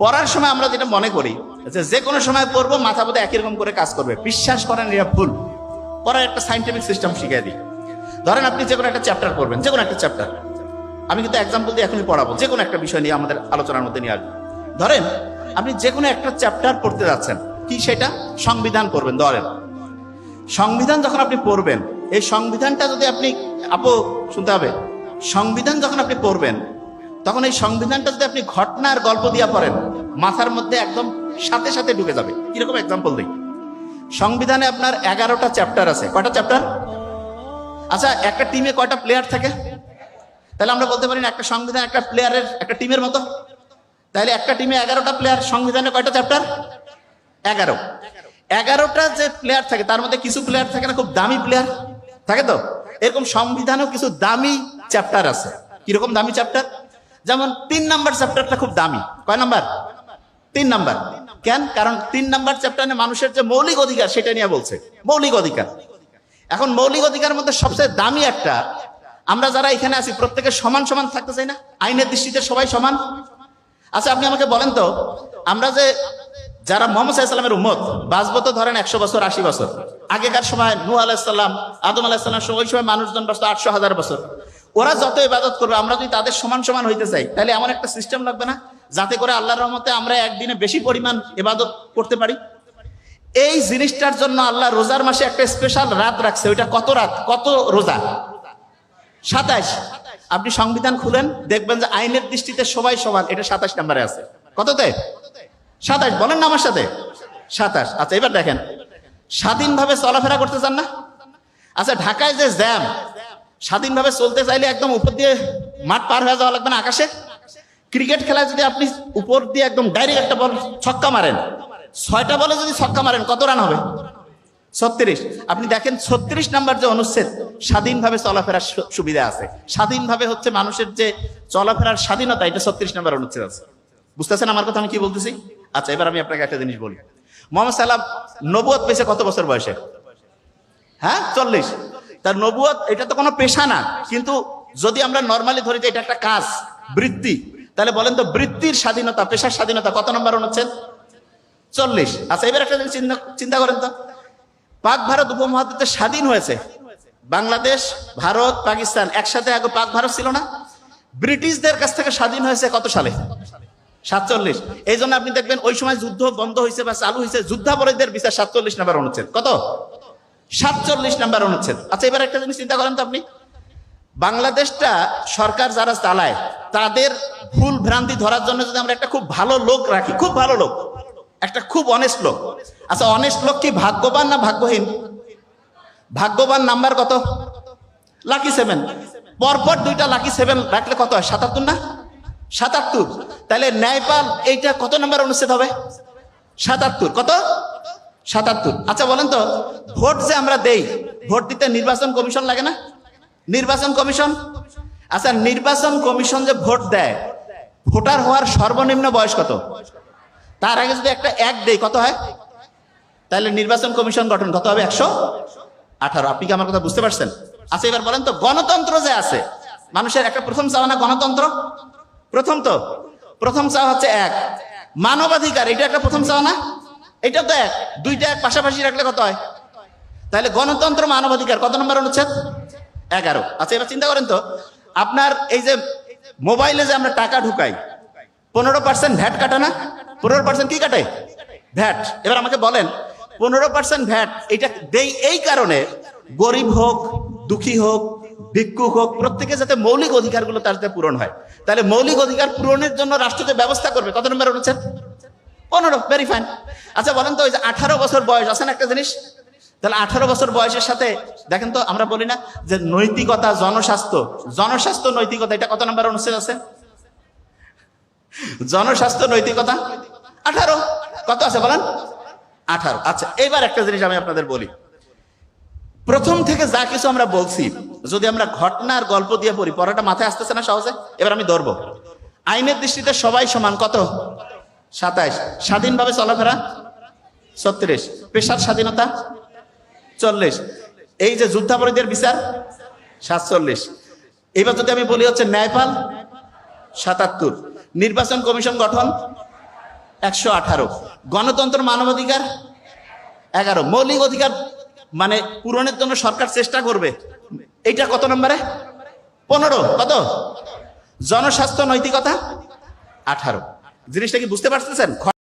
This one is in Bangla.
পড়ার সময় আমরা যেটা মনে করি যে কোনো সময় পড়বো, মাথা বোধহয় একই রকম করে কাজ করবে। বিশ্বাস করেন, এটা ভুল। পড়ার একটা সাইন্টিফিক সিস্টেম শিখিয়ে দিই। ধরেন আপনি যে কোনো একটা চ্যাপ্টার পড়বেন, যে কোনো একটা চ্যাপ্টার, আমি কিন্তু এক্সাম্পল দিয়ে এখনই পড়াবো, যে কোনো একটা বিষয় নিয়ে আমাদের আলোচনার মধ্যে নিয়ে আসবো। ধরেন আপনি যে কোনো একটা চ্যাপ্টার পড়তে যাচ্ছেন, কি সেটা? সংবিধান পড়বেন। ধরেন সংবিধান যখন আপনি পড়বেন, এই সংবিধানটা যদি আপনি, আপু শুনতে হবে, সংবিধান যখন আপনি পড়বেন, তখন এই সংবিধানটা যদি আপনি ঘটনার গল্প দিয়া পড়েন, মাথার মধ্যে একদম সাথে সাথে ঢুকে যাবে। কিরকম এক্সাম্পল দিই। সংবিধানে আপনার 11টা চ্যাপ্টার আছে। কয়টা চ্যাপ্টার? আচ্ছা, একটা টিমে কয়টা প্লেয়ার থাকে? তাহলে আমরা বলতে পারি না একটা সংবিধান একটা প্লেয়ারের, একটা টিমের মতো। তাহলে একটা টিমে 11টা প্লেয়ার, সংবিধানে কয়টা চ্যাপ্টার? 11। 11টা যে প্লেয়ার থাকে, তার মধ্যে কিছু প্লেয়ার থাকে না খুব দামি প্লেয়ার থাকে, তো এরকম সংবিধানেও কিছু দামি চ্যাপ্টার আছে। কিরকম দামি চ্যাপ্টার? যেমন 3 নাম্বার চ্যাপ্টারটা খুব দামি। কয় নাম্বার? 3 নাম্বার। কেন? কারণ 3 নাম্বার চ্যাপ্টারে মানুষের যে মৌলিক অধিকার সেটা নিয়ে বলছে। মৌলিক অধিকার। এখন মৌলিক অধিকারের মধ্যে সবচেয়ে দামি একটা, আমরা যারা এখানে আছি প্রত্যেকে সমান সমান থাকতে চাই না? আইনের দৃষ্টিতে সবাই সমান। আচ্ছা আপনি আমাকে বলেন তো, আমরা যে যারা মুহাম্মদ সাল্লাল্লাহু আলাইহি ওয়াসাল্লামের উম্মত, বাঁচবো তো ধরেন 100 বছর 80 বছর। আগেকার সময় নূহ আলাইহিস সালাম, আদম আলাইহিস সালাম, ওই সময় মানুষজন বাঁচতো 800,000 বছর। ওরা যত ইবাদত করবে, আমরা যদি তাদের সমান সমান হইতে চাই, তাহলে এমন একটা সিস্টেম লাগবে না যাতে করে আল্লাহর রহমতে আমরা একদিনে বেশি পরিমাণ ইবাদত করতে পারি? এই জিনিসটার জন্য আল্লাহ রোজার মাসে একটা স্পেশাল রাত রাখছে। ওইটা কত রাত, কত রোজা? 27। আপনি সংবিধান খুলেন, দেখবেন যে আইনের দৃষ্টিতে সবাই সমান। এটা 27 নম্বরে আছে। কততে? 27। বলেন না আমার সাথে, 27। আচ্ছা এবার দেখেন, স্বাধীনভাবে চলাফেরা করতে চান না? আচ্ছা ঢাকায় যে জ্যাম, স্বাধীনভাবে চলতে চাইলে একদম উপর দিয়ে মাঠ পার হয়ে যাওয়া লাগবে না আকাশে? ক্রিকেট খেলায় যদি আপনি উপর দিয়ে একদম ডাইরেক্ট একটা বল ছক্কা মারেন, 6টা বলে যদি ছক্কা মারেন, কত রান হবে? 36। আপনি দেখেন 36 নাম্বার যে অনুচ্ছেদ, স্বাধীনভাবে চলাফেরার সুবিধা আছে। স্বাধীনভাবে হচ্ছে মানুষের যে চলাফেরার স্বাধীনতা, এটা 36 নাম্বার অনুচ্ছেদ আছে। বুঝতেছেন আমার কথা আমি কি বলতেছি? আচ্ছা এবার আমি আপনাকে একটা জিনিস বলি। মুহাম্মদ সাল্লাল্লাহু আলাইহি ওয়াসাল্লাম নবুয়ত পেয়েছে কত বছর বয়সে? হ্যাঁ 40। তার নবুয়ত, এটা তো কোনো পেশা না, কিন্তু যদি আমরা নর্মালি ধরি যে এটা একটা কাজ, বৃত্তি, তাহলে বলেন তো বৃত্তির স্বাধীনতা, পেশার স্বাধীনতা কত নম্বর অনুচ্ছেদ? 40। আচ্ছা এবার একটা জিনিস চিন্তা করেন তো, পাক ভারত উপমহাদেশে স্বাধীন হয়েছে, বাংলাদেশ, ভারত, পাকিস্তান একসাথে, আগে পাক ভারত ছিল না? ব্রিটিশদের কাছ থেকে স্বাধীন হয়েছে কত সালে? 47। এই জন্য আপনি দেখবেন ওই সময় যুদ্ধ বন্ধ হয়েছে বা চালু হয়েছে, যুদ্ধাপরাধীদের বিচার 47 নম্বর অনুচ্ছেদ। কত? 47 নম্বর অনুচ্ছেদ। আচ্ছা এবার একটা জিনিস চিন্তা করেন তো আপনি, বাংলাদেশটা সরকার যারা চালায়, তাদের ভুল ভ্রান্তি ধরার জন্য যদি আমরা একটা খুব ভালো লোক রাখি, খুব ভালো লোক, একটা খুব অনেস্ট লোক। আচ্ছা অনেস্ট লোক কি ভাগ্যবান না ভাগ্যহীন? ভাগ্যবান নাম্বার কত? লাকি 7। পরপর 2টা লাকি 7 রাখলে কত হয়? 77 না? 77। তাহলে ন্যায়পাল এইটা কত নাম্বার অনুচ্ছেদ হবে? 77। কত? 77। আচ্ছা বলেন তো, ভোট যে আমরা দেই, ভোট দিতে নির্বাচন কমিশন লাগে না? নির্বাচন কমিশন। আচ্ছা নির্বাচন কমিশন যে ভোট দেয়, ভোটার হওয়ার সর্বনিম্ন বয়স কত? তার আগে যদি একটা এক দেই, কত হয়? তাহলে নির্বাচন কমিশন গঠন কত হবে? 118। আপনি কি আমার কথা বুঝতে পারছেন? আচ্ছা এবার বলেন তো, গণতন্ত্র যে আছে, মানুষের একটা প্রথম চাওয়া না গণতন্ত্র? প্রথম চাওয়া হচ্ছে 1। মানবাধিকার, এটা একটা প্রথম চাওয়া না? এটা তো 1। 2টা এক পাশাপাশি রাখলে কত হয়? তাহলে গণতন্ত্র, মানবাধিকার কত নম্বর অনুচ্ছেদ? 11। আচ্ছা এবার চিন্তা করেন তো, আপনার এই যে মোবাইলে যে আমরা টাকা ঢুকাই, 15% ভ্যাট কাটে না? 15% কি কাটে? ভ্যাট। এবার আমাকে বলেন, 15% ভ্যাট এটা দেই এই কারণে, গরিব হোক, দুঃখী হোক, ভিক্ষুক হোক, প্রত্যেকে যাতে মৌলিক অধিকারগুলো তার সাথে পূরণ হয়। তাহলে মৌলিক অধিকার পূরণের জন্য রাষ্ট্র যে ব্যবস্থা করবে, কত নম্বর অনুচ্ছেদ? 15। Very fine. আচ্ছা বলেন তো, ওই যে 18 বছর বয়স আছে না একটা জিনিস, তাহলে 18 বছর বয়সের সাথে দেখেন তো, আমরা বলি না যে নৈতিকতা, জনস্বাস্থ্য নৈতিকতা, এটা কত নম্বর অনুচ্ছেদ আছে? জনস্বাস্থ্য নৈতিকতা 18। কত আছে বলেন? 18। আচ্ছা এবার একটা জিনিস আমি আপনাদের বলি, প্রথম থেকে যা কিছু আমরা বলছি, যদি আমরা ঘটনার গল্প দিয়ে পড়ি, পড়াটা মাথায় আসতেছে না সহজে? এবার আমি ধরবো, আইনের দৃষ্টিতে সবাই সমান, কত? 27। স্বাধীনভাবে চলাফেরা 36। পেশার স্বাধীনতা 40। এই যে যুদ্ধাপরাধীদের বিচার 47। এবার যদি আমি বলি হচ্ছে ন্যায়পাল 77। নির্বাচন কমিশন গঠন 118। গণতন্ত্র মানবাধিকার 11। মৌলিক অধিকার মানে পূরণের জন্য সরকার চেষ্টা করবে, এটা কত নম্বরে? 15। কত? জনস্বাস্থ্য নৈতিকতা 18। জিনিসটা কি বুঝতে পারতেছেন?